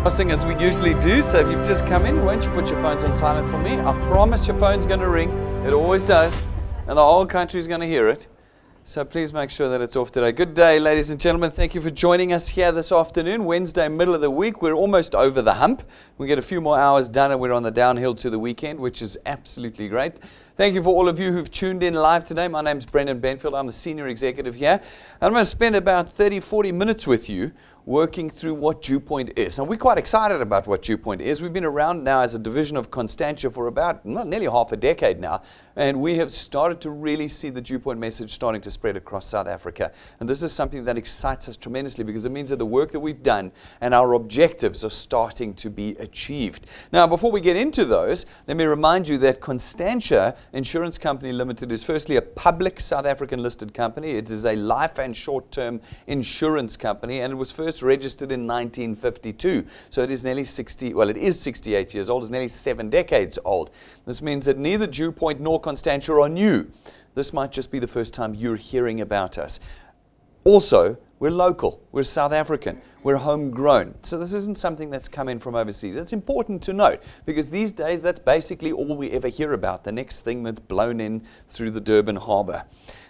As we usually do, so if you've just come in, won't you put your phones on silent for me? I promise your phone's going to ring. It always does, and the whole country's going to hear it. So please make sure that it's off today. Good day, ladies and gentlemen. Thank you for joining us here this afternoon. Wednesday, middle of the week. We're almost over the hump. We get a few more hours done and we're on the downhill to the weekend, which is absolutely great. Thank you for all of you who've tuned in live today. My name's Brendan Benfield. I'm a senior executive here. I'm going to spend about 30, 40 minutes with you working through what DuePoint is. And we're quite excited about what DuePoint is. We've been around now as a division of Constantia for about nearly half a decade now. And we have started to really see the DuePoint message starting to spread across South Africa. And this is something that excites us tremendously because it means that the work that we've done and our objectives are starting to be achieved. Now, before we get into those, let me remind you that Constantia Insurance Company Limited is firstly a public South African listed company. It is a life and short-term insurance company, and it was first registered in 1952. So it is nearly 68 years old. It's nearly 7 decades old. This means that neither DuePoint nor Constantia are new. This might just be the first time you're hearing about us. Also, we're local. We're South African. We're homegrown. So this isn't something that's come in from overseas. It's important to note because these days that's basically all we ever hear about, the next thing that's blown in through the Durban harbour.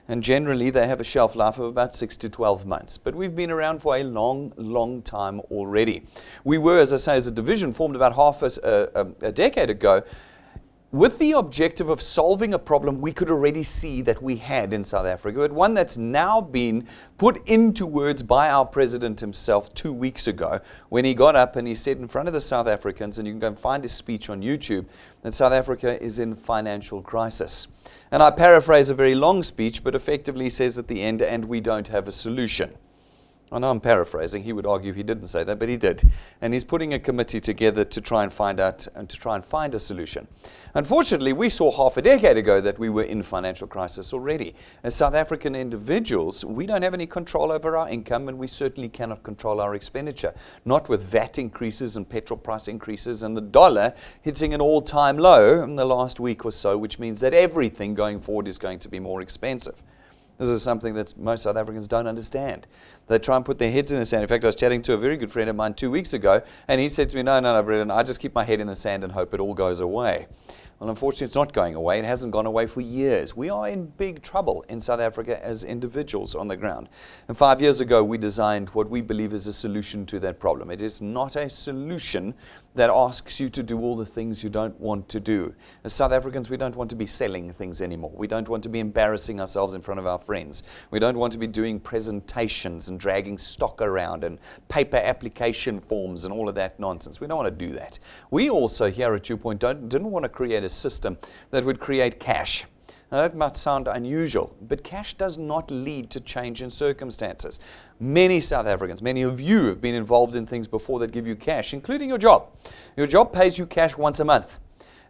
And generally they have a shelf life of about 6 to 12 months. But we've been around for a long, long time already. We were, as I say, as a division formed about half a decade ago, with the objective of solving a problem we could already see that we had in South Africa, but one that's now been put into words by our president himself 2 weeks ago when he got up and he said in front of the South Africans, and you can go and find his speech on YouTube, that South Africa is in financial crisis. And I paraphrase a very long speech, but effectively says at the end, and we don't have a solution. I know I'm paraphrasing. He would argue he didn't say that, but he did. And he's putting a committee together to try and find out and to try and find a solution. Unfortunately, we saw half a decade ago that we were in financial crisis already. As South African individuals, we don't have any control over our income, and we certainly cannot control our expenditure. Not with VAT increases and petrol price increases and the dollar hitting an all-time low in the last week or so, which means that everything going forward is going to be more expensive. This is something that most South Africans don't understand. They try and put their heads in the sand. In fact, I was chatting to a very good friend of mine 2 weeks ago, and he said to me, no, Brendan, I just keep my head in the sand and hope it all goes away. Well, unfortunately, it's not going away. It hasn't gone away for years. We are in big trouble in South Africa as individuals on the ground. And 5 years ago, we designed what we believe is a solution to that problem. It is not a solution that asks you to do all the things you don't want to do. As South Africans, we don't want to be selling things anymore. We don't want to be embarrassing ourselves in front of our friends. We don't want to be doing presentations and dragging stock around and paper application forms and all of that nonsense. We don't want to do that. We also here at DuePoint didn't want to create a system that would create cash. Now that might sound unusual, but cash does not lead to change in circumstances. Many South Africans, many of you have been involved in things before that give you cash, including your job. Your job pays you cash once a month.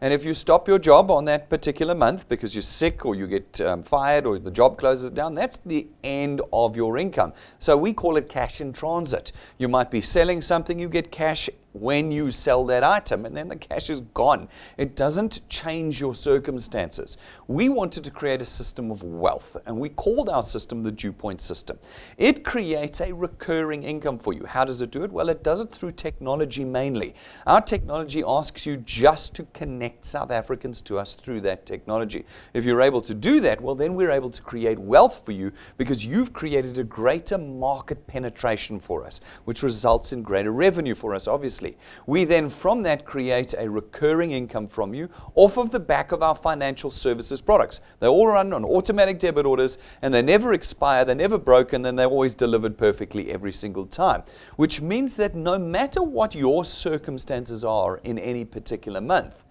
And if you stop your job on that particular month because you're sick or you get fired or the job closes down, that's the end of your income. So we call it cash in transit. You might be selling something, you get cash when you sell that item, and then the cash is gone. It doesn't change your circumstances. We wanted to create a system of wealth, and we called our system the DuePoint system. It creates a recurring income for you. How does it do it? Well, it does it through technology mainly. Our technology asks you just to connect South Africans to us through that technology. If you're able to do that, well, then we're able to create wealth for you because you've created a greater market penetration for us, which results in greater revenue for us, obviously. We then from that create a recurring income from you off of the back of our financial services products. They all run on automatic debit orders and they never expire, they're never broken, and they're always delivered perfectly every single time. Which means that no matter what your circumstances are in any particular month,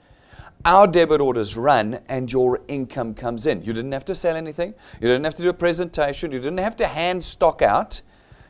our debit orders run and your income comes in. You didn't have to sell anything, you didn't have to do a presentation, you didn't have to hand stock out.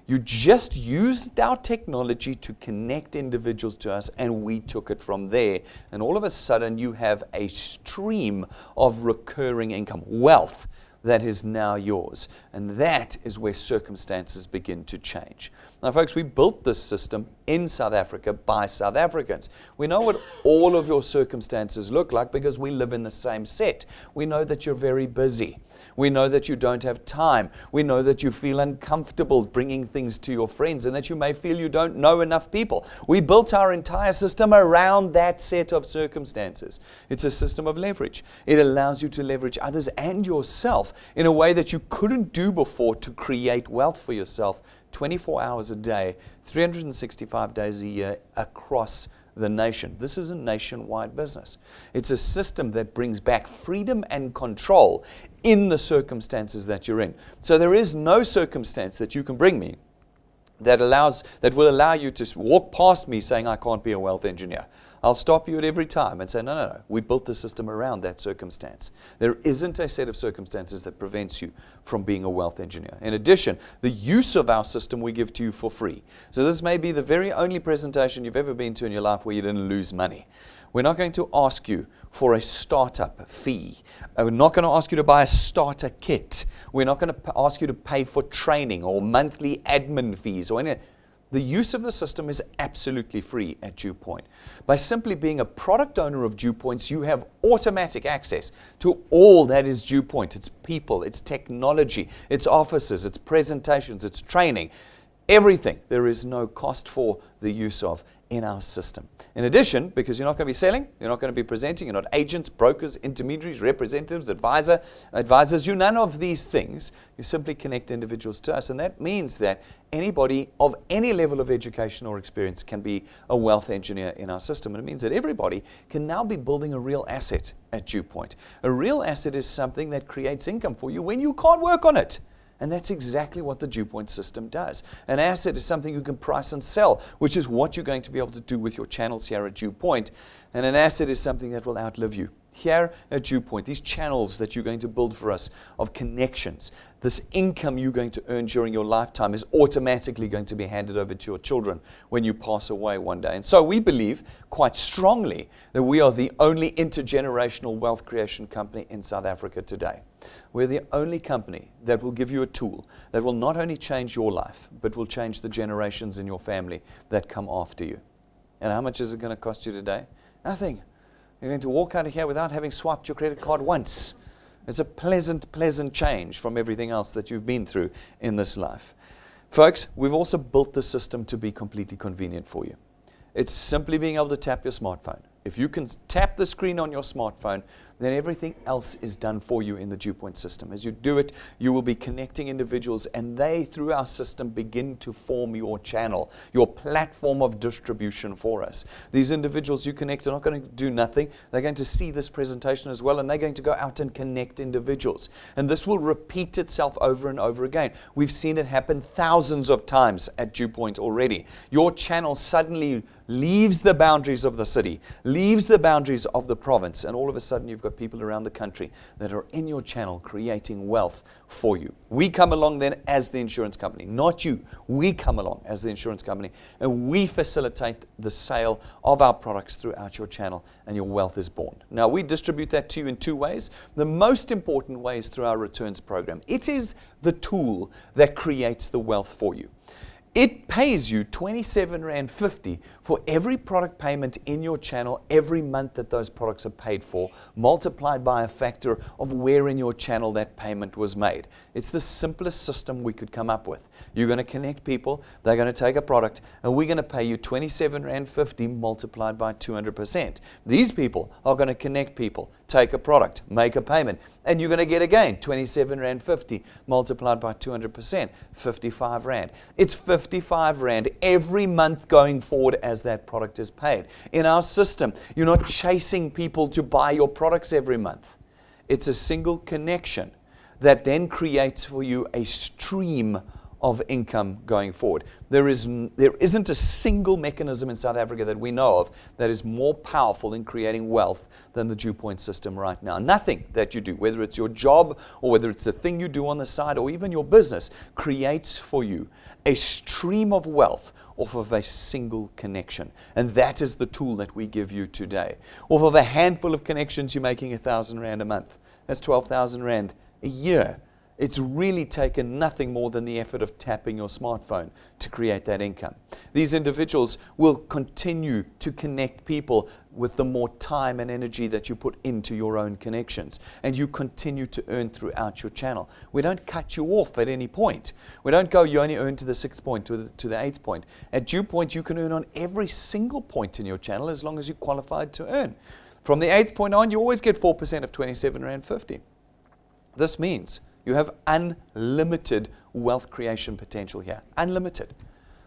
You just used our technology to connect individuals to us, and we took it from there. And all of a sudden, you have a stream of recurring income, wealth, that is now yours. And that is where circumstances begin to change. Now, folks, we built this system in South Africa by South Africans. We know what all of your circumstances look like because we live in the same set. We know that you're very busy. We know that you don't have time. We know that you feel uncomfortable bringing things to your friends and that you may feel you don't know enough people. We built our entire system around that set of circumstances. It's a system of leverage. It allows you to leverage others and yourself in a way that you couldn't do before to create wealth for yourself 24 hours a day, 365 days a year across the nation. This is a nationwide business. It's a system that brings back freedom and control in the circumstances that you're in. So there is no circumstance that you can bring me that will allow you to walk past me saying I can't be a wealth engineer. I'll stop you at every time and say, no. We built the system around that circumstance. There isn't a set of circumstances that prevents you from being a wealth engineer. In addition, the use of our system we give to you for free. So this may be the very only presentation you've ever been to in your life where you didn't lose money. We're not going to ask you for a startup fee. We're not going to ask you to buy a starter kit. We're not going to ask you to pay for training or monthly admin fees or anything. The use of the system is absolutely free at DuePoint. By simply being a product owner of DuePoints, you have automatic access to all that is DuePoint. It's people, it's technology, it's offices, it's presentations, it's training, everything there is no cost for the use of in our system. In addition, because you're not going to be selling, you're not going to be presenting, you're not agents, brokers, intermediaries, representatives, advisors, you're none of these things. You simply connect individuals to us. And that means that anybody of any level of education or experience can be a wealth engineer in our system. And it means that everybody can now be building a real asset at DuePoint. A real asset is something that creates income for you when you can't work on it. And that's exactly what the DuePoint system does. An asset is something you can price and sell, which is what you're going to be able to do with your channels here at DuePoint. And an asset is something that will outlive you. Here at DuePoint, these channels that you're going to build for us of connections, this income you're going to earn during your lifetime is automatically going to be handed over to your children when you pass away one day. And so we believe quite strongly that we are the only intergenerational wealth creation company in South Africa today. We're the only company that will give you a tool that will not only change your life, but will change the generations in your family that come after you. And how much is it going to cost you today? Nothing. You're going to walk out of here without having swiped your credit card once. It's a pleasant change from everything else that you've been through in this life. Folks, we've also built the system to be completely convenient for you. It's simply being able to tap your smartphone. If you can tap the screen on your smartphone, then everything else is done for you in the DuePoint system. As you do it, you will be connecting individuals, and they, through our system, begin to form your channel, your platform of distribution for us. These individuals you connect are not going to do nothing. They're going to see this presentation as well, and they're going to go out and connect individuals. And this will repeat itself over and over again. We've seen it happen thousands of times at DuePoint already. Your channel suddenly leaves the boundaries of the city, leaves the boundaries of the province, and all of a sudden you've got people around the country that are in your channel creating wealth for you. We come along then as the insurance company, not you. We come along as the insurance company, and we facilitate the sale of our products throughout your channel, and your wealth is born. Now, we distribute that to you in two ways. The most important way is through our returns program. It is the tool that creates the wealth for you. It pays you 27.50 Rand for every product payment in your channel every month that those products are paid for, multiplied by a factor of where in your channel that payment was made. It's the simplest system we could come up with. You're going to connect people, they're going to take a product, and we're going to pay you 27.50 Rand multiplied by 200%. These people are going to connect people, take a product, make a payment, and you're going to get again 27.50 Rand multiplied by 200%, 55 Rand. It's 55 Rand every month going forward as that product is paid. In our system, you're not chasing people to buy your products every month. It's a single connection that then creates for you a stream of income going forward. There isn't a single mechanism in South Africa that we know of that is more powerful in creating wealth than the DuePoint system right now. Nothing that you do, whether it's your job or whether it's the thing you do on the side or even your business, creates for you a stream of wealth off of a single connection. And that is the tool that we give you today. Off of a handful of connections, you're making 1,000 Rand a month. That's 12,000 Rand a year. It's really taken nothing more than the effort of tapping your smartphone to create that income. These individuals will continue to connect people with the more time and energy that you put into your own connections. And you continue to earn throughout your channel. We don't cut you off at any point. We don't go, you only earn to the 6th point, to the 8th point. At DuePoint, you can earn on every single point in your channel as long as you're qualified to earn. From the 8th point on, you always get 4% of 27 Rand 50. This means you have unlimited wealth creation potential here. Unlimited.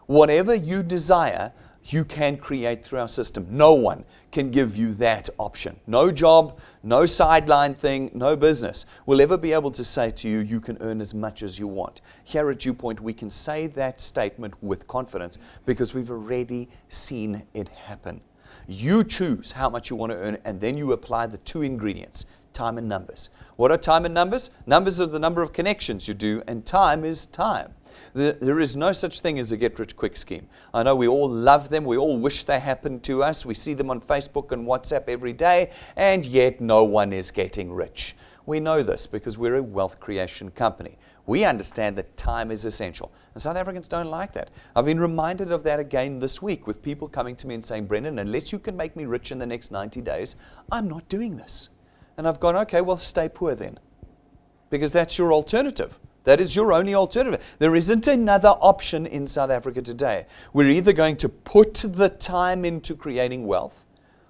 Whatever you desire, you can create through our system. No one can give you that option. No job, no sideline thing, no business will ever be able to say to you, you can earn as much as you want. Here at DuePoint, we can say that statement with confidence because we've already seen it happen. You choose how much you want to earn, and then you apply the 2 ingredients, time and numbers. What are time and numbers? Numbers are the number of connections you do, and time is time. There is no such thing as a get-rich-quick scheme. I know we all love them. We all wish they happened to us. We see them on Facebook and WhatsApp every day, and yet no one is getting rich. We know this because we're a wealth creation company. We understand that time is essential. And South Africans don't like that. I've been reminded of that again this week with people coming to me and saying, Brendan, unless you can make me rich in the next 90 days, I'm not doing this. And I've gone, okay, well, stay poor then. Because that's your alternative. That is your only alternative. There isn't another option in South Africa today. We're either going to put the time into creating wealth,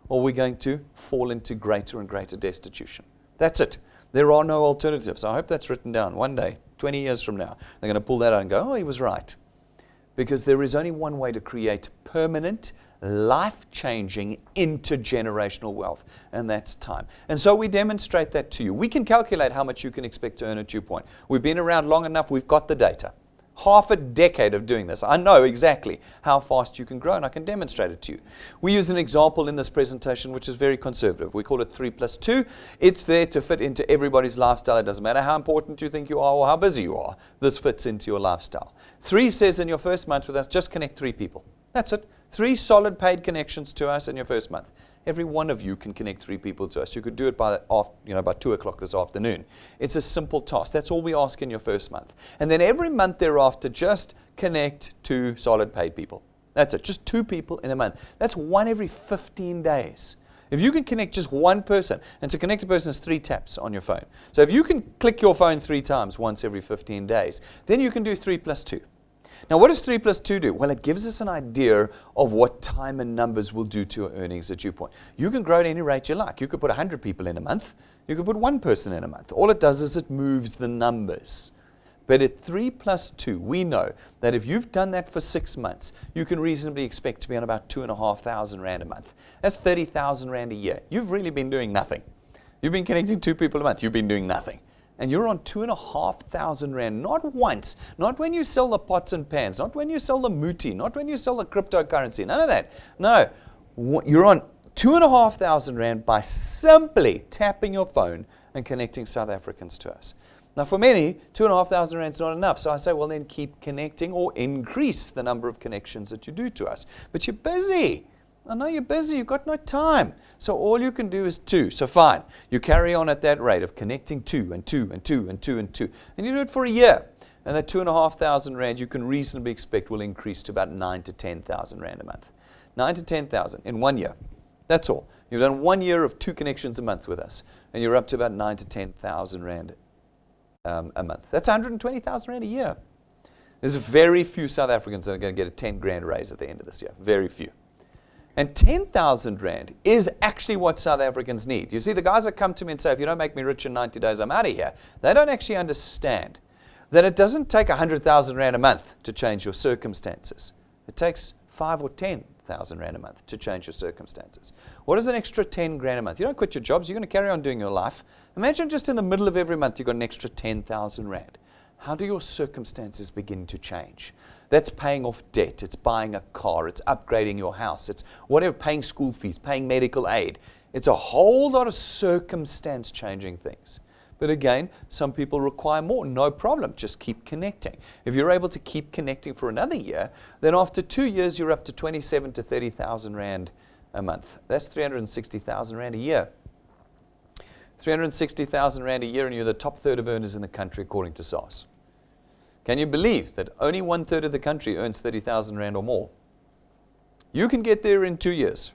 or we're going to fall into greater and greater destitution. That's it. There are no alternatives. I hope that's written down. One day, 20 years from now, they're going to pull that out and go, oh, he was right. Because there is only one way to create permanent, life-changing, intergenerational wealth, and that's time. And so we demonstrate that to you. We can calculate how much you can expect to earn at DuePoint. We've been around long enough, we've got the data. Half a decade of doing this. I know exactly how fast you can grow, and I can demonstrate it to you. We use an example in this presentation which is very conservative. We call it 3 plus 2. It's there to fit into everybody's lifestyle. It doesn't matter how important you think you are or how busy you are. This fits into your lifestyle. 3 says in your first month with us, just connect 3 people. That's it. 3 solid paid connections to us in your first month. Every one of you can connect 3 people to us. You could do it by 2 o'clock this afternoon. It's a simple task. That's all we ask in your first month. And then every month thereafter, just connect 2 solid paid people. That's it. Just 2 people in a month. That's 1 every 15 days. If you can connect just 1 person, and to connect a person is 3 taps on your phone. So if you can click your phone 3 times once every 15 days, then you can do 3 plus 2. Now, what does 3 plus 2 do? Well, it gives us an idea of what time and numbers will do to your earnings at DuePoint. You can grow at any rate you like. You could put 100 people in a month. You could put 1 person in a month. All it does is it moves the numbers. But at 3 plus 2, we know that if you've done that for 6 months, you can reasonably expect to be on about 2,500 Rand a month. That's 30,000 Rand a year. You've really been doing nothing. You've been connecting 2 people a month. You've been doing nothing. And you're on 2,500 Rand, not once, not when you sell the pots and pans, not when you sell the muti, not when you sell the cryptocurrency, none of that. No, you're on 2,500 Rand by simply tapping your phone and connecting South Africans to us. Now for many, 2,500 Rand is not enough. So I say, well then keep connecting or increase the number of connections that you do to us. But you're busy. I know you're busy, you've got no time. So all you can do is 2. So fine, you carry on at that rate of connecting 2 and 2 and 2 and 2 and 2. And you do it for a year. And that 2,500 Rand you can reasonably expect will increase to about 9,000 to 10,000 Rand a month. 9,000 to 10,000 in 1 year. That's all. You've done 1 year of 2 connections a month with us. And you're up to about 9,000 to 10,000 Rand a month. That's 120,000 Rand a year. There's very few South Africans that are going to get a 10 grand raise at the end of this year. Very few. And 10,000 Rand is actually what South Africans need. You see, the guys that come to me and say, if you don't make me rich in 90 days, I'm out of here. They don't actually understand that it doesn't take 100,000 Rand a month to change your circumstances. It takes 5 or 10,000 Rand a month to change your circumstances. What is an extra 10 grand a month? You don't quit your jobs. You're going to carry on doing your life. Imagine just in the middle of every month, you've got an extra 10,000 Rand. How do your circumstances begin to change? That's paying off debt, it's buying a car, it's upgrading your house, it's whatever, paying school fees, paying medical aid. It's a whole lot of circumstance changing things. But again, some people require more. No problem, just keep connecting. If you're able to keep connecting for another year, then after 2 years you're up to 27,000 to 30,000 Rand a month. That's 360,000 Rand a year. 360,000 Rand a year, and you're the top third of earners in the country according to SARS. Can you believe that only 1/3 of the country earns 30,000 Rand or more? You can get there in 2 years.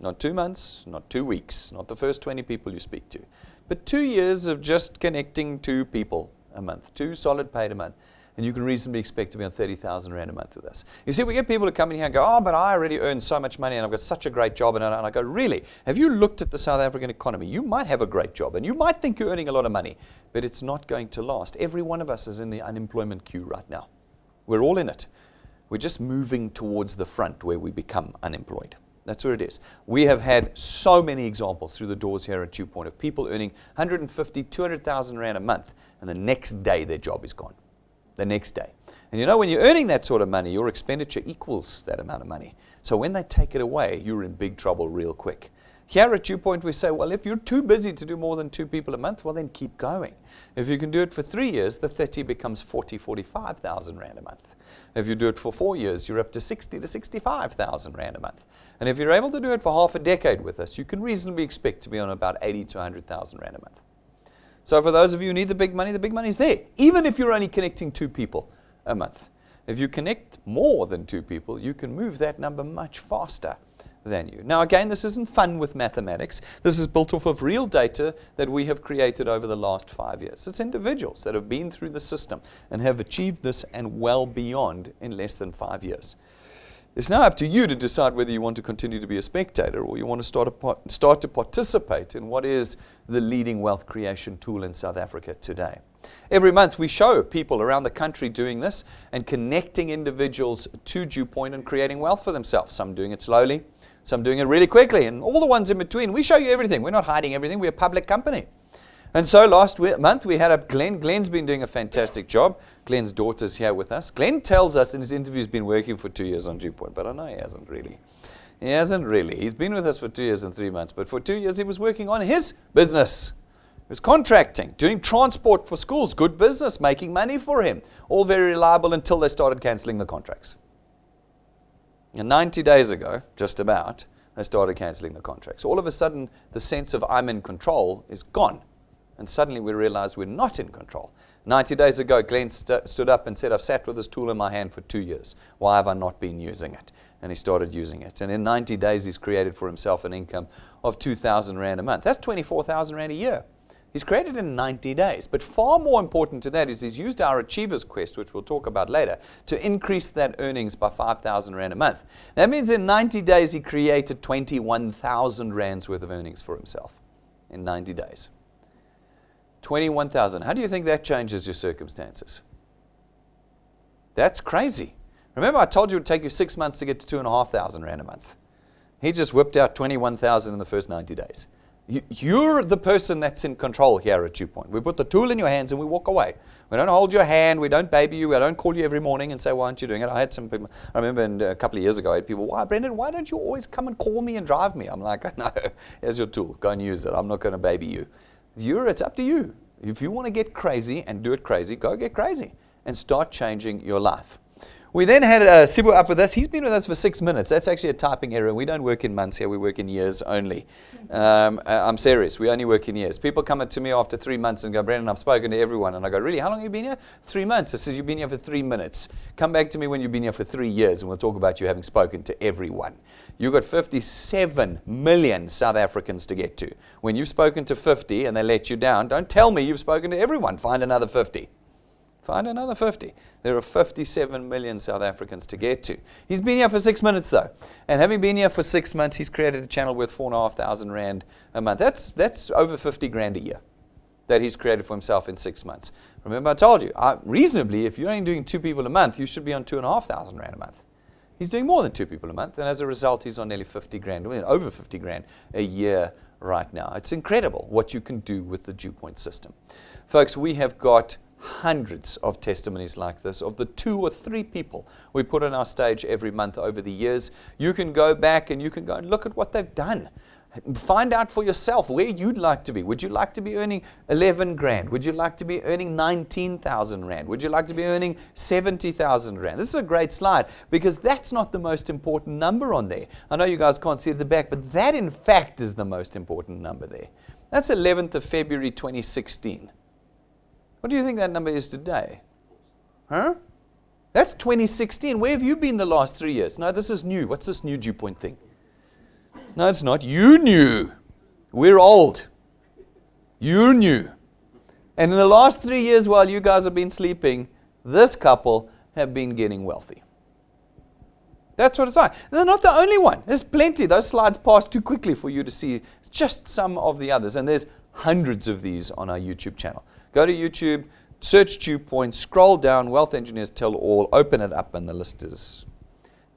Not 2 months, not 2 weeks, not the first 20 people you speak to. But 2 years of just connecting 2 people a month, 2 solid paid a month. And you can reasonably expect to be on 30,000 Rand a month with us. You see, we get people who come in here and go, oh, but I already earn so much money and I've got such a great job. And I go, really? Have you looked at the South African economy? You might have a great job and you might think you're earning a lot of money, but it's not going to last. Every one of us is in the unemployment queue right now. We're all in it. We're just moving towards the front where we become unemployed. That's where it is. We have had so many examples through the doors here at DuePoint of people earning 150, 200,000 Rand a month, and the next day their job is gone. The next day. And you know, when you're earning that sort of money, your expenditure equals that amount of money. So when they take it away, you're in big trouble real quick. Here at DuePoint, we say, well, if you're too busy to do more than 2 people a month, well, then keep going. If you can do it for 3 years, the 30 becomes 40, 45,000 Rand a month. If you do it for 4 years, you're up to 60 to 65,000 Rand a month. And if you're able to do it for half a decade with us, you can reasonably expect to be on about 80 to 100,000 Rand a month. So for those of you who need the big money's there, even if you're only connecting 2 people a month. If you connect more than 2 people, you can move that number much faster than you. Now again, this isn't fun with mathematics. This is built off of real data that we have created over the last 5 years. It's individuals that have been through the system and have achieved this and well beyond in less than 5 years. It's now up to you to decide whether you want to continue to be a spectator or you want to start to participate in what is the leading wealth creation tool in South Africa today. Every month we show people around the country doing this and connecting individuals to DuePoint and creating wealth for themselves. Some doing it slowly, some doing it really quickly, and all the ones in between. We show you everything. We're not hiding everything. We're a public company. And so last month we had Glenn. Glenn's been doing a fantastic job. Glenn's daughter's here with us. Glenn tells us in his interview he's been working for 2 years on DuePoint, but I know he hasn't really. He hasn't really. He's been with us for 2 years and 3 months, but for 2 years he was working on his business. He was contracting, doing transport for schools, good business, making money for him. All very reliable until they started cancelling the contracts. And 90 days ago, just about, they started cancelling the contracts. All of a sudden, the sense of I'm in control is gone. And suddenly we realize we're not in control. 90 days ago, Glenn stood up and said, I've sat with this tool in my hand for 2 years. Why have I not been using it? And he started using it. And in 90 days, he's created for himself an income of 2,000 Rand a month. That's 24,000 Rand a year. He's created in 90 days. But far more important to that is he's used our Achievers Quest, which we'll talk about later, to increase that earnings by 5,000 Rand a month. That means in 90 days, he created 21,000 Rands worth of earnings for himself in 90 days. 21,000. How do you think that changes your circumstances? That's crazy. Remember I told you it would take you 6 months to get to 2,500 Rand a month. He just whipped out 21,000 in the first 90 days. You're the person that's in control here at DuePoint. We put the tool in your hands and we walk away. We don't hold your hand. We don't baby you. I don't call you every morning and say, why aren't you doing it? I had some people, I remember a couple of years ago, I had people, why, Brendan, why don't you always come and call me and drive me? I'm like, no, here's your tool. Go and use it. I'm not going to baby you. It's up to you. If you want to get crazy and do it crazy, go get crazy and start changing your life. We then had Sibu up with us. He's been with us for 6 minutes. That's actually a typing error. We don't work in months here. We work in years only. I'm serious. We only work in years. People come up to me after 3 months and go, Brendan, I've spoken to everyone. And I go, really? How long have you been here? 3 months. I said, you've been here for 3 minutes. Come back to me when you've been here for 3 years and we'll talk about you having spoken to everyone. You've got 57 million South Africans to get to. When you've spoken to 50 and they let you down, don't tell me you've spoken to everyone. Find another 50. Find another 50. There are 57 million South Africans to get to. He's been here for 6 minutes though. And having been here for 6 months, he's created a channel worth 4,500 Rand a month. That's over 50 grand a year that he's created for himself in 6 months. Remember I told you, reasonably, if you're only doing 2 people a month, you should be on 2,500 Rand a month. He's doing more than 2 people a month. And as a result, he's on nearly 50 grand, over 50 grand a year right now. It's incredible what you can do with the DuePoint system. Folks, we have got hundreds of testimonies like this of the 2 or 3 people we put on our stage every month over the years. You can go back and you can go and look at what they've done. Find out for yourself where you'd like to be. Would you like to be earning 11 grand? Would you like to be earning 19,000 Rand? Would you like to be earning 70,000 Rand? This is a great slide because that's not the most important number on there. I know you guys can't see at the back, but that in fact is the most important number there. That's 11th of February 2016. What do you think that number is today? Huh? That's 2016. Where have you been the last 3 years? No, this is new. What's this new DuePoint thing? No, it's not. You knew. We're old. You're new. And in the last 3 years while you guys have been sleeping, this couple have been getting wealthy. That's what it's like. They're not the only one. There's plenty. Those slides pass too quickly for you to see just some of the others. And there's hundreds of these on our YouTube channel. Go to YouTube, search DuePoint, scroll down, Wealth Engineers Tell All, open it up, and the list is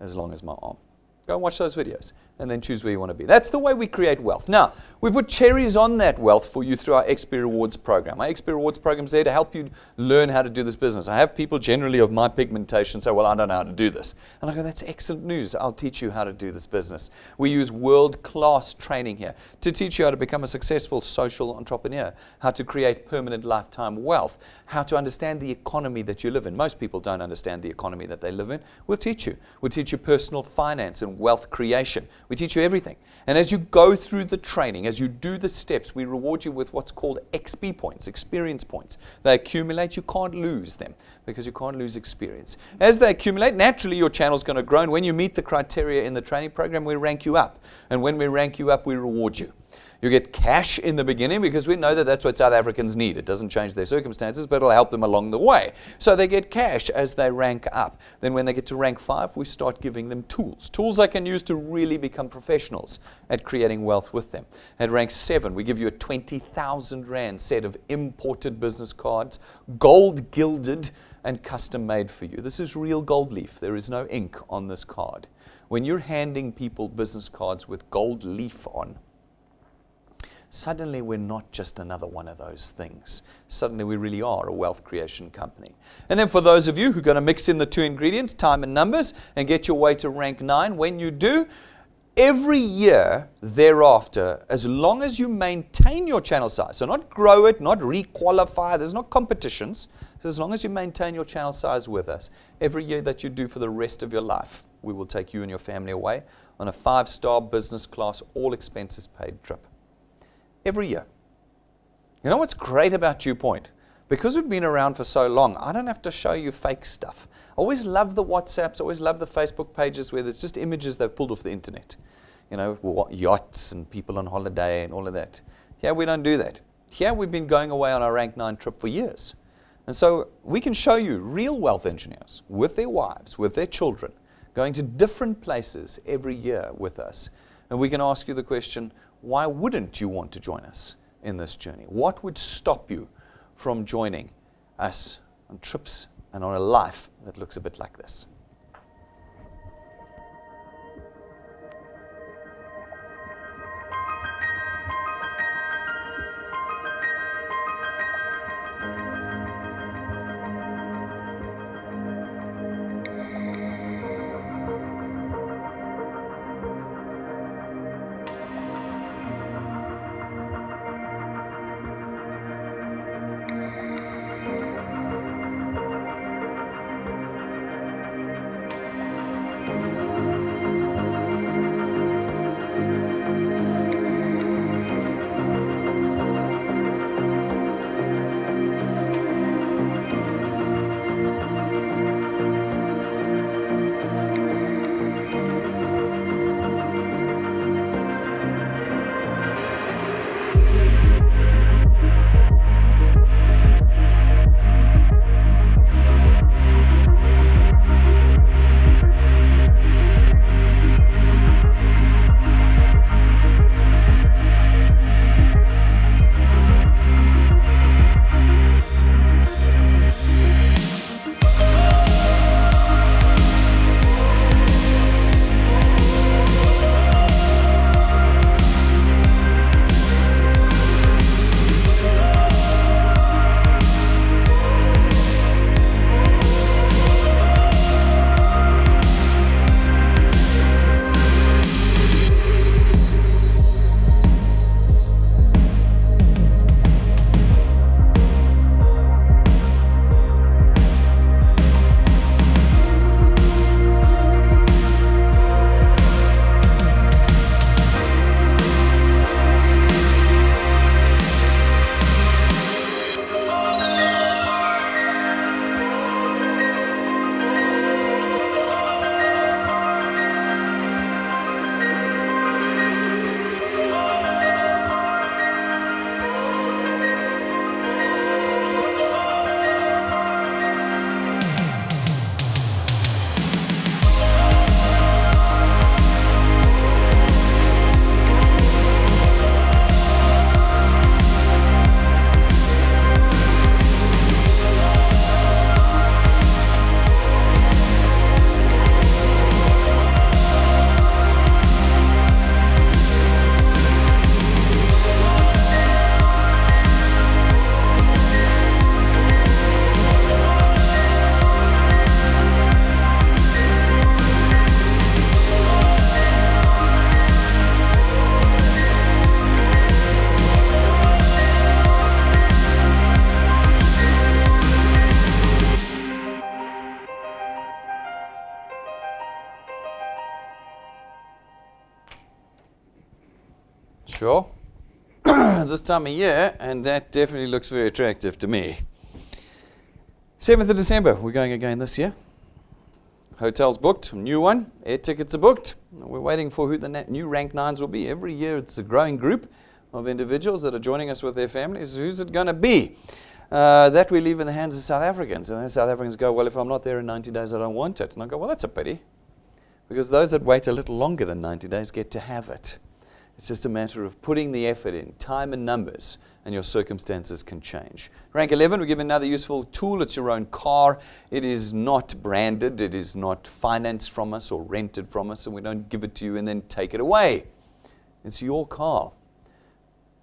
as long as my arm. Go and watch those videos, and then choose where you want to be. That's the way we create wealth. Now, we put cherries on that wealth for you through our XP Rewards program. Our XP Rewards program is there to help you learn how to do this business. I have people generally of my pigmentation say, well, I don't know how to do this. And I go, that's excellent news. I'll teach you how to do this business. We use world-class training here to teach you how to become a successful social entrepreneur, how to create permanent lifetime wealth, how to understand the economy that you live in. Most people don't understand the economy that they live in. We'll teach you. We'll teach you personal finance and wealth creation. We teach you everything. And as you go through the training, as you do the steps, we reward you with what's called XP points, experience points. They accumulate. You can't lose them because you can't lose experience. As they accumulate, naturally your channel's going to grow. And when you meet the criteria in the training program, we rank you up. And when we rank you up, we reward you. You get cash in the beginning because we know that that's what South Africans need. It doesn't change their circumstances, but it'll help them along the way. So they get cash as they rank up. Then when they get to rank 5, we start giving them tools. Tools they can use to really become professionals at creating wealth with them. At rank 7, we give you a 20,000 Rand set of imported business cards, gold gilded and custom made for you. This is real gold leaf. There is no ink on this card. When you're handing people business cards with gold leaf on, suddenly we're not just another one of those things. Suddenly we really are a wealth creation company. And then for those of you who are going to mix in the 2 ingredients, time and numbers, and get your way to rank 9, when you do, every year thereafter, as long as you maintain your channel size, so not grow it, not re-qualify, there's not competitions, so as long as you maintain your channel size with us, every year that you do for the rest of your life, we will take you and your family away on a 5-star business class, all expenses paid trip. Every year. You know what's great about DuePoint? Because we've been around for so long, I don't have to show you fake stuff. I always love the WhatsApps, I always love the Facebook pages where there's just images they've pulled off the internet. You know, yachts and people on holiday and all of that. Here we don't do that. Here we've been going away on our rank 9 trip for years. And so we can show you real wealth engineers with their wives, with their children, going to different places every year with us. And we can ask you the question, why wouldn't you want to join us in this journey? What would stop you from joining us on trips and on a life that looks a bit like this? Sure. This time of year, and that definitely looks very attractive to me. 7th of December, we're going again this year. Hotels booked, new one. Air tickets are booked. We're waiting for who the new rank 9s will be. Every year it's a growing group of individuals that are joining us with their families. Who's it going to be? That we leave in the hands of South Africans. And then South Africans go, well, if I'm not there in 90 days, I don't want it. And I go, well, that's a pity. Because those that wait a little longer than 90 days get to have it. It's just a matter of putting the effort in, time and numbers, and your circumstances can change. Rank 11, we give another useful tool. It's your own car. It is not branded. It is not financed from us or rented from us, and we don't give it to you and then take it away. It's your car.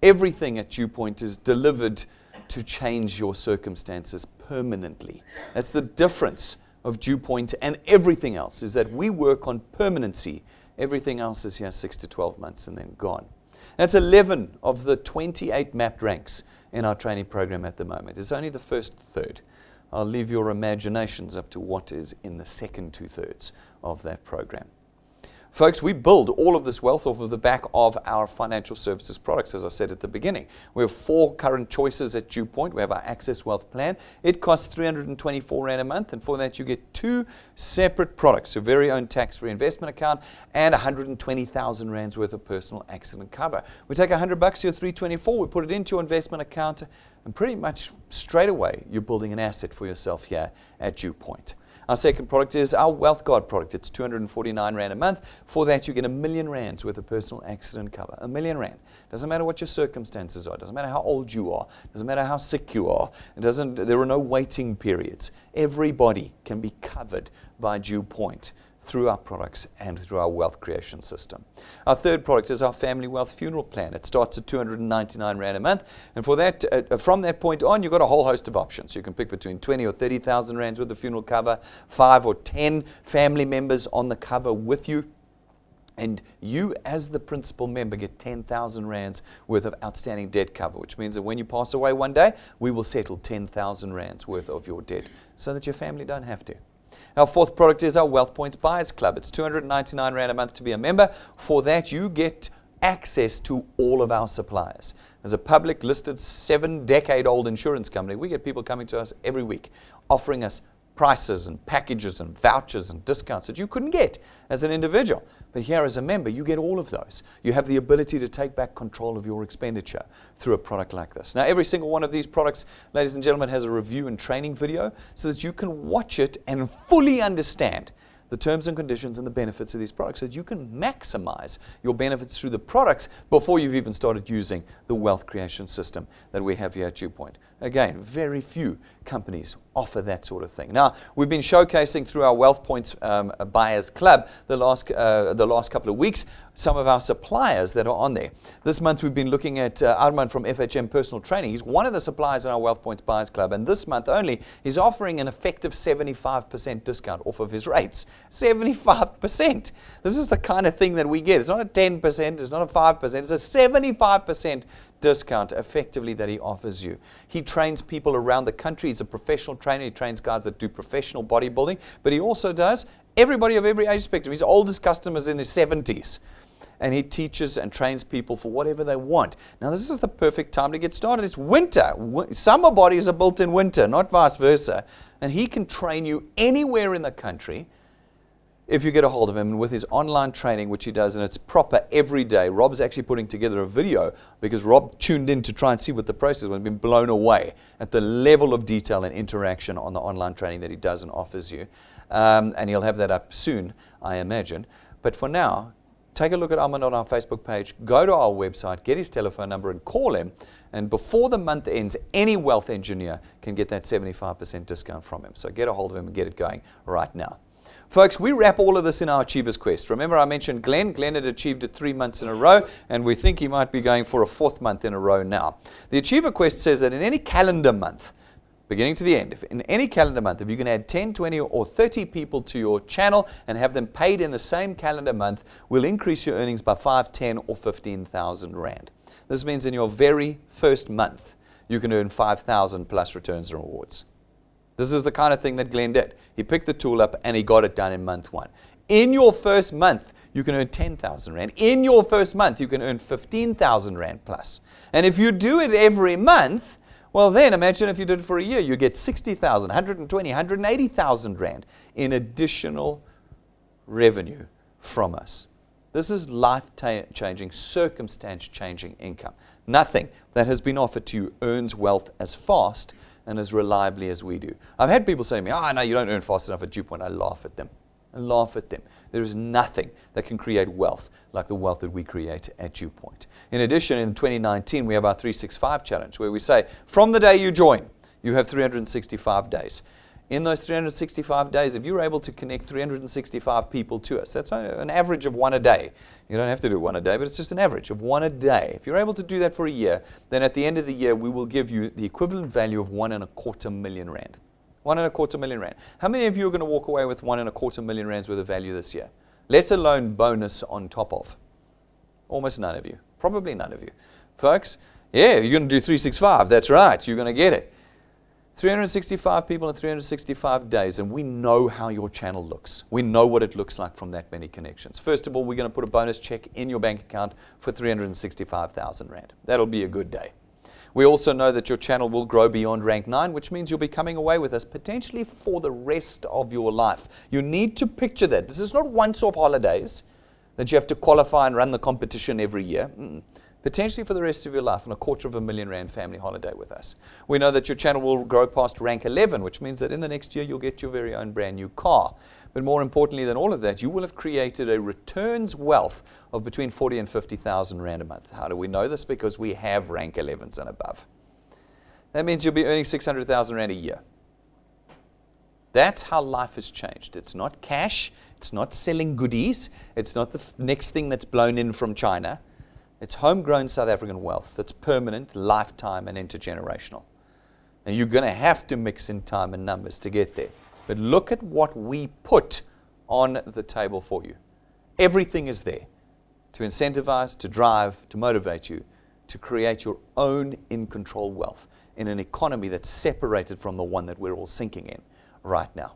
Everything at DuePoint is delivered to change your circumstances permanently. That's the difference of DuePoint and everything else, is that we work on permanency. Everything else is here 6 to 12 months and then gone. That's 11 of the 28 mapped ranks in our training program at the moment. It's only the first third. I'll leave your imaginations up to what is in the second 2/3 of that program. Folks, we build all of this wealth off of the back of our financial services products, as I said at the beginning. We have 4 current choices at DuePoint. We have our Access Wealth Plan. It costs 324 Rand a month, and for that you get 2 separate products, your very own tax-free investment account and 120,000 Rands worth of personal accident cover. We take $100 to your 324, we put it into your investment account, and pretty much straight away you're building an asset for yourself here at DuePoint. Our second product is our Wealth Guard product. It's 249 Rand a month. For that, you get R1 million worth of personal accident cover. R1 million. Doesn't matter what your circumstances are. Doesn't matter how old you are. Doesn't matter how sick you are. There are no waiting periods. Everybody can be covered by DuePoint through our products and through our wealth creation system. Our third product is our Family Wealth Funeral Plan. It starts at 299 Rand a month, and for that, from that point on, you've got a whole host of options. You can pick between 20 or 30,000 Rands worth of funeral cover, 5 or 10 family members on the cover with you, and you, as the principal member, get 10,000 Rands worth of outstanding debt cover, which means that when you pass away one day, we will settle 10,000 Rands worth of your debt so that your family don't have to. Our fourth product is our Wealth Points Buyers Club. It's 299 Rand a month to be a member. For that, you get access to all of our suppliers. As a public listed 7-decade-old insurance company, we get people coming to us every week offering us prices and packages and vouchers and discounts that you couldn't get as an individual. But here as a member, you get all of those. You have the ability to take back control of your expenditure through a product like this. Now, every single one of these products, ladies and gentlemen, has a review and training video so that you can watch it and fully understand the terms and conditions and the benefits of these products so that you can maximize your benefits through the products before you've even started using the wealth creation system that we have here at DuePoint. Again, very few companies offer that sort of thing. Now, we've been showcasing through our Wealth Points Buyers Club the last couple of weeks some of our suppliers that are on there. This month we've been looking at Armand from FHM Personal Training. He's one of the suppliers in our Wealth Points Buyers Club, and this month only he's offering an effective 75% discount off of his rates. 75%! This is the kind of thing that we get. It's not a 10%, it's not a 5%, it's a 75% discount effectively that he offers you. He trains people around the country. He's a professional trainer. He trains guys that do professional bodybuilding, but he also does everybody of every age spectrum. His oldest customer's in his 70s. And he teaches and trains people for whatever they want. Now, this is the perfect time to get started. It's winter. Summer bodies are built in winter, not vice versa. And he can train you anywhere in the country if you get a hold of him, and with his online training, which he does, and it's proper every day. Rob's actually putting together a video because Rob tuned in to try and see what the process was and been blown away at the level of detail and interaction on the online training that he does and offers you. And he'll have that up soon, I imagine. But for now, take a look at Armand on our Facebook page, go to our website, get his telephone number and call him. And before the month ends, any wealth engineer can get that 75% discount from him. So get a hold of him and get it going right now. Folks, we wrap all of this in our Achievers Quest. Remember I mentioned Glenn. Glenn had achieved it 3 months in a row, and we think he might be going for a 4th month in a row now. The Achiever Quest says that in any calendar month, beginning to the end, in any calendar month, if you can add 10, 20, or 30 people to your channel and have them paid in the same calendar month, will increase your earnings by 5, 10, or 15,000 Rand. This means in your very first month, you can earn 5,000 plus returns and rewards. This is the kind of thing that Glenn did. He picked the tool up and he got it done in month 1. In your first month, you can earn 10,000 Rand. In your first month, you can earn 15,000 Rand plus. And if you do it every month, well then, imagine if you did it for a year, you get 60,000, 120, 180,000 Rand in additional revenue from us. This is life-changing, circumstance-changing income. Nothing that has been offered to you earns wealth as fast and as reliably as we do. I've had people say to me, no, you don't earn fast enough at DuePoint. I laugh at them. There is nothing that can create wealth like the wealth that we create at DuePoint. In addition, in 2019, we have our 365 challenge where we say, from the day you join, you have 365 days. In those 365 days, if you're able to connect 365 people to us, that's an average of one a day. You don't have to do one a day, but it's just an average of one a day. If you're able to do that for a year, then at the end of the year, we will give you the equivalent value of 1.25 million Rand. 1.25 million Rand. How many of you are going to walk away with 1.25 million Rands worth of value this year? Let alone bonus on top of. Almost none of you. Probably none of you. Folks, yeah, you're going to do 365. That's right. You're going to get it. 365 people in 365 days, and we know how your channel looks. We know what it looks like from that many connections. First of all, we're going to put a bonus check in your bank account for 365,000 Rand. That'll be a good day. We also know that your channel will grow beyond rank 9, which means you'll be coming away with us potentially for the rest of your life. You need to picture that. This is not once-off holidays that you have to qualify and run the competition every year. Potentially for the rest of your life on a 250,000 Rand family holiday with us. We know that your channel will grow past rank 11, which means that in the next year you'll get your very own brand new car. But more importantly than all of that, you will have created a returns wealth of between 40 and 50,000 Rand a month. How do we know this? Because we have rank 11s and above. That means you'll be earning 600,000 Rand a year. That's how life has changed. It's not cash. It's not selling goodies. It's not the next thing that's blown in from China. It's homegrown South African wealth that's permanent, lifetime, and intergenerational. And you're going to have to mix in time and numbers to get there. But look at what we put on the table for you. Everything is there to incentivize, to drive, to motivate you, to create your own in-control wealth in an economy that's separated from the one that we're all sinking in right now.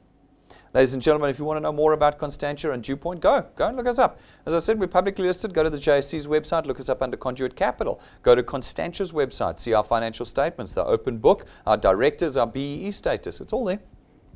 Ladies and gentlemen, if you want to know more about Constantia and DuePoint, go and look us up. As I said, we're publicly listed. Go to the JSC's website, look us up under Conduit Capital. Go to Constantia's website, see our financial statements, the open book, our directors, our BEE status. It's all there.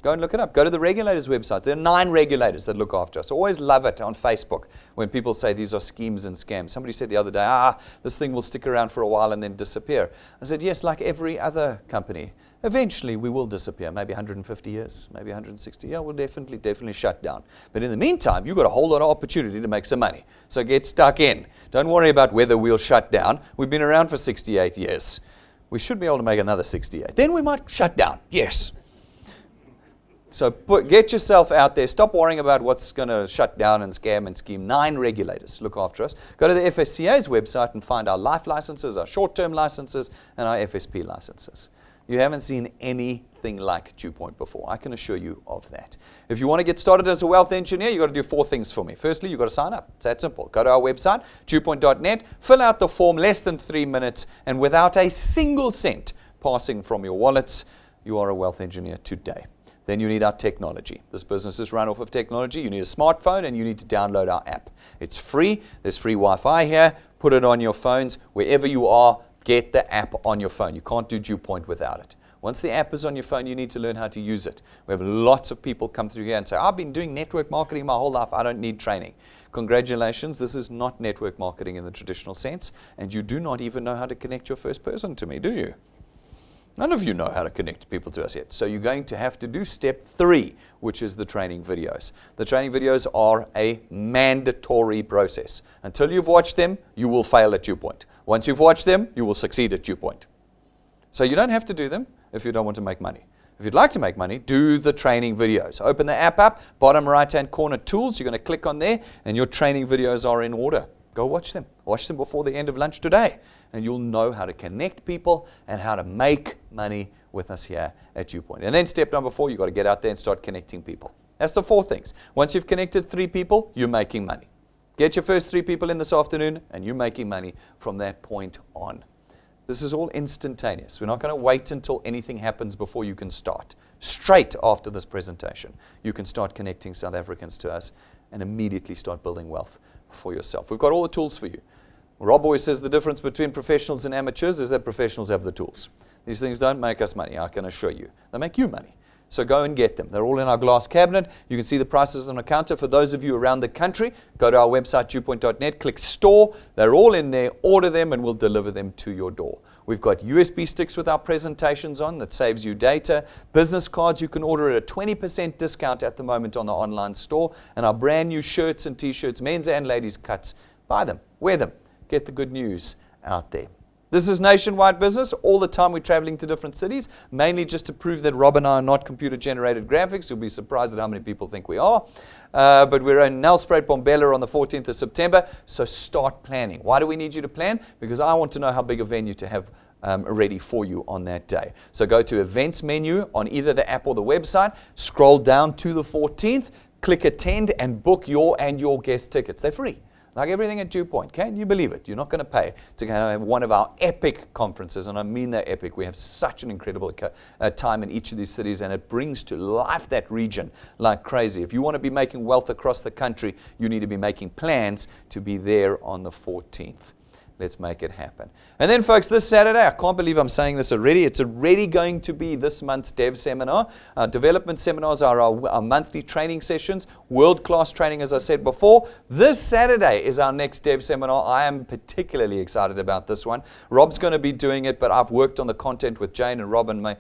Go and look it up. Go to the regulators' websites. There are 9 regulators that look after us. I always love it on Facebook when people say these are schemes and scams. Somebody said the other day, this thing will stick around for a while and then disappear. I said, yes, like every other company. Eventually, we will disappear, maybe 150 years, maybe 160. Yeah, we'll definitely shut down. But in the meantime, you've got a whole lot of opportunity to make some money. So get stuck in. Don't worry about whether we'll shut down. We've been around for 68 years. We should be able to make another 68. Then we might shut down. Yes. So get yourself out there. Stop worrying about what's going to shut down and scam and scheme. 9 regulators look after us. Go to the FSCA's website and find our life licenses, our short-term licenses, and our FSP licenses. You haven't seen anything like DuePoint before. I can assure you of that. If you want to get started as a wealth engineer, you've got to do 4 things for me. Firstly, you've got to sign up. It's that simple. Go to our website, DuePoint.net, fill out the form, less than 3 minutes, and without a single cent passing from your wallets, you are a wealth engineer today. Then you need our technology. This business is run off of technology. You need a smartphone and you need to download our app. It's free. There's free Wi-Fi here. Put it on your phones. Wherever you are, get the app on your phone. You can't do DuePoint without it. Once the app is on your phone, you need to learn how to use it. We have lots of people come through here and say, I've been doing network marketing my whole life. I don't need training. Congratulations. This is not network marketing in the traditional sense. And you do not even know how to connect your first person to me, do you? None of you know how to connect people to us yet. So you're going to have to do step 3, which is the training videos. The training videos are a mandatory process. Until you've watched them, you will fail at DuePoint. Once you've watched them, you will succeed at DuePoint. So you don't have to do them if you don't want to make money. If you'd like to make money, do the training videos. Open the app up, bottom right-hand corner, tools. You're going to click on there, and your training videos are in order. Go watch them. Watch them before the end of lunch today. And you'll know how to connect people and how to make money with us here at DuePoint. And then step number 4, you've got to get out there and start connecting people. That's the 4 things. Once you've connected 3 people, you're making money. Get your first 3 people in this afternoon, and you're making money from that point on. This is all instantaneous. We're not going to wait until anything happens before you can start. Straight after this presentation, you can start connecting South Africans to us and immediately start building wealth for yourself. We've got all the tools for you. Rob always says the difference between professionals and amateurs is that professionals have the tools. These things don't make us money, I can assure you. They make you money. So go and get them. They're all in our glass cabinet. You can see the prices on a counter. For those of you around the country, go to our website, DuePoint.net, click store. They're all in there. Order them and we'll deliver them to your door. We've got USB sticks with our presentations on that saves you data. Business cards you can order at a 20% discount at the moment on the online store. And our brand new shirts and t-shirts, men's and ladies' cuts. Buy them. Wear them. Get the good news out there. This is nationwide business. All the time we're traveling to different cities, mainly just to prove that Rob and I are not computer-generated graphics. You'll be surprised at how many people think we are. But we're in Nelspruit, Bombella on the 14th of September, so start planning. Why do we need you to plan? Because I want to know how big a venue to have ready for you on that day. So go to events menu on either the app or the website, scroll down to the 14th, click attend, and book your and your guest tickets. They're free. Like everything at DuePoint. Can you believe it? You're not going to pay to have one of our epic conferences, and I mean they're epic. We have such an incredible time in each of these cities, and it brings to life that region like crazy. If you want to be making wealth across the country, you need to be making plans to be there on the 14th. Let's make it happen. And then, folks, this Saturday, I can't believe I'm saying this already. It's already going to be this month's Dev Seminar. Our development seminars are our monthly training sessions, world-class training, as I said before. This Saturday is our next Dev Seminar. I am particularly excited about this one. Rob's going to be doing it, but I've worked on the content with Jane and Rob and me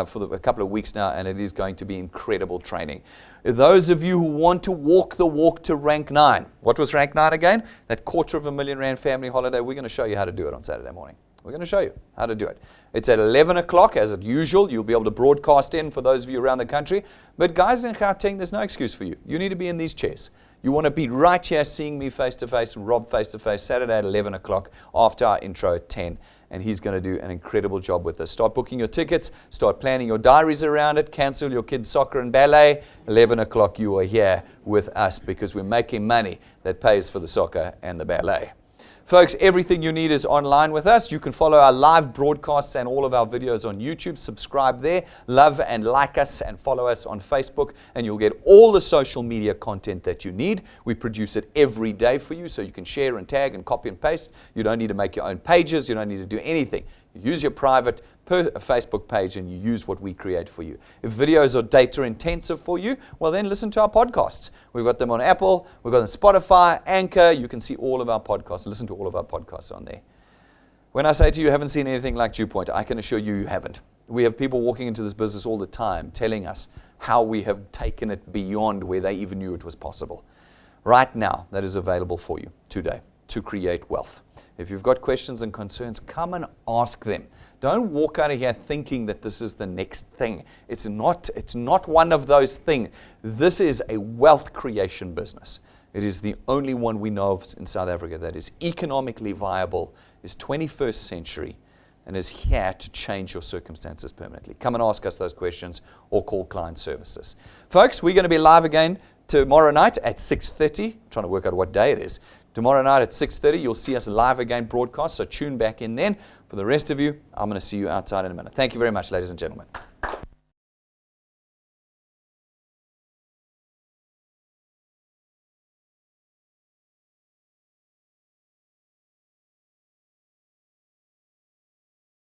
for a couple of weeks now, and it is going to be incredible training. Those of you who want to walk the walk to rank 9. What was rank 9 again? That R250,000 family holiday. We're going to show you how to do it on Saturday morning. We're going to show you how to do it. It's at 11 o'clock as usual. You'll be able to broadcast in for those of you around the country. But guys in Gauteng, there's no excuse for you. You need to be in these chairs. You want to be right here seeing me face to face and Rob face to face Saturday at 11 o'clock after our intro at 10. And he's going to do an incredible job with this. Start booking your tickets, start planning your diaries around it, cancel your kids' soccer and ballet. 11 o'clock you are here with us because we're making money that pays for the soccer and the ballet. Folks, everything you need is online with us. You can follow our live broadcasts and all of our videos on YouTube. Subscribe there. Love and like us and follow us on Facebook, and you'll get all the social media content that you need. We produce it every day for you, so you can share and tag and copy and paste. You don't need to make your own pages. You don't need to do anything. You use your private Facebook page and you use what we create for you. If videos are data intensive for you, well then listen to our podcasts. We've got them on Apple, we've got them on Spotify, Anchor. You can see all of our podcasts. Listen to all of our podcasts on there. When I say to you haven't seen anything like DuePoint, I can assure you you haven't. We have people walking into this business all the time telling us how we have taken it beyond where they even knew it was possible. Right now, that is available for you today to create wealth. If you've got questions and concerns, come and ask them. Don't walk out of here thinking that this is the next thing. It's not one of those things. This is a wealth creation business. It is the only one we know of in South Africa that is economically viable, is 21st century, and is here to change your circumstances permanently. Come and ask us those questions or call client services. Folks, we're going to be live again tomorrow night at 6:30. I'm trying to work out what day it is. Tomorrow night at 6:30, you'll see us live again broadcast, so tune back in then. For the rest of you, I'm going to see you outside in a minute. Thank you very much, ladies and gentlemen.